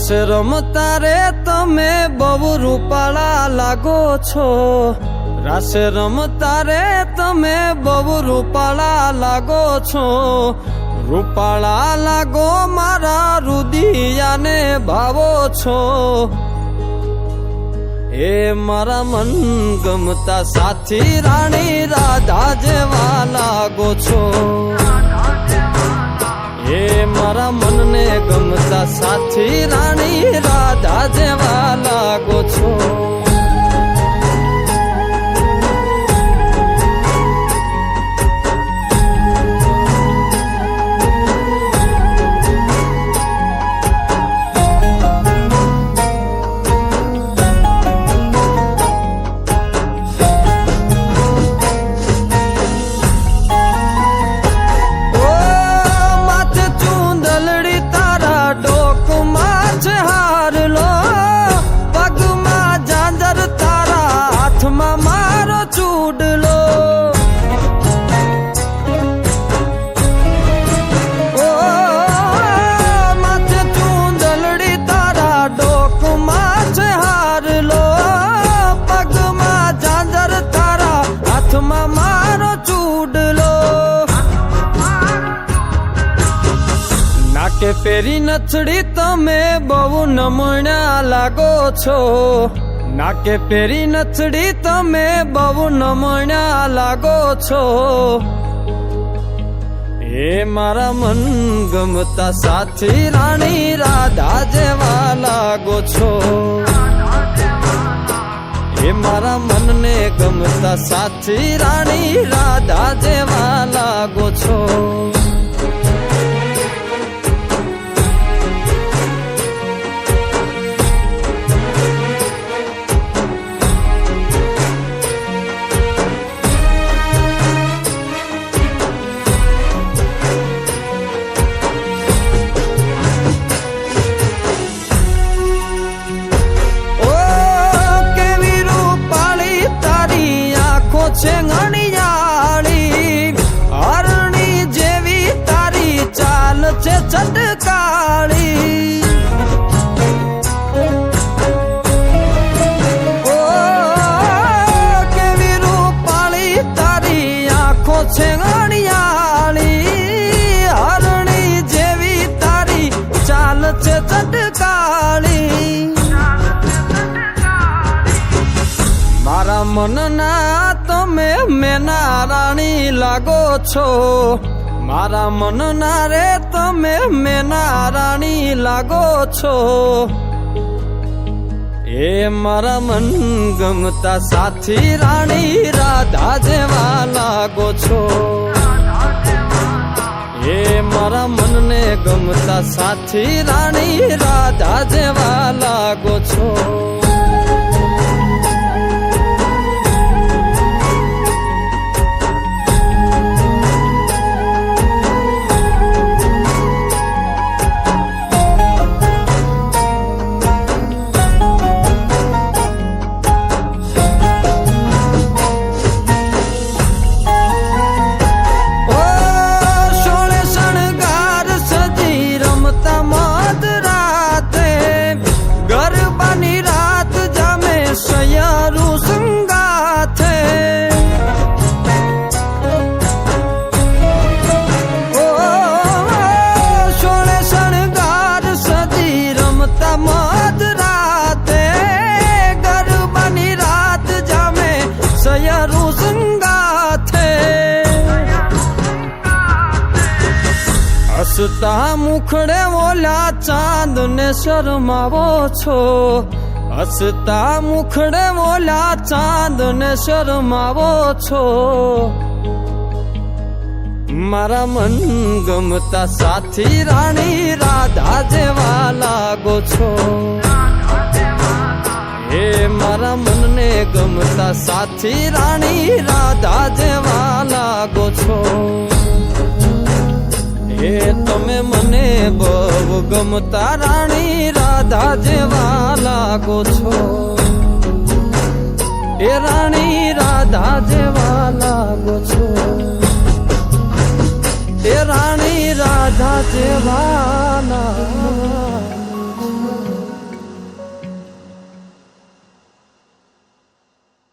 રાસ રમતા રે તમે બહુ રૂપાળા લાગો છો, રાસ રમતા રે તમે બહુ રૂપાળા લાગો છો, રૂપાળા લાગો મારા રુદિયાને ભાવો છો, એ મારા મન ગમતા સાથી રાણી રાધા જેવા લાગો છો, એ મારા મનને ગમતા સાથી રાણી રાધા જેવા લાગો છો. મારો ચૂડલો ઓ માથે ચૂંદલડી તારા ડોકમાં છે હારલો, પગમાં ઝાંઝર તારા હાથમાં મારો ચૂડલો, નાકે પેરી નથડી તમે બહુ નમણ્યા લાગો છો, નાકે પેરી નથડી તમે બહુ નમણ્યા લાગો છો, એ મારા મન ગમતા સાથી રાણી રાધા જેવા લાગો છો, એ મારા મનને ગમતા સાથી રાણી રાધા જેવા લાગો છો. છે ઘણીયાળી હરણી જેવી તારી ચાલ છે ચટકાળી, ઓ કેવી રૂપાળી તારી આંખો છે ઘણીયાળી, હરણી જેવી તારી ચાલ છે ચટકાળી, મારા મનના તમે મેના રાણી લાગો છો, મારા મનના રે તમે મેના રાણી લાગો છો, એ મારા મન ગમતા સાથી રાણી રાધા જેવા લાગો છો, એ મારા મનને ગમતા સાથી રાણી રાધા જેવા લાગો છો. હસતા મુખડે ઓલા ચાંદ ને શરમાવો છો, હસતા મુખડે ઓલા ચાંદ ને શરમાવો છો, મારા મન ગમતા સાથી રાણી રાધા જેવા લાગો છો, એ મારા મનને ગમતા સાથી રાણી રાધા જેવા લાગો છો, એ તમે મને બહુ ગમતા રાણી રાધા જેવા લાગો છો, એ રાણી રાધા જેવા લાગો છો, એ રાણી રાધા જેવા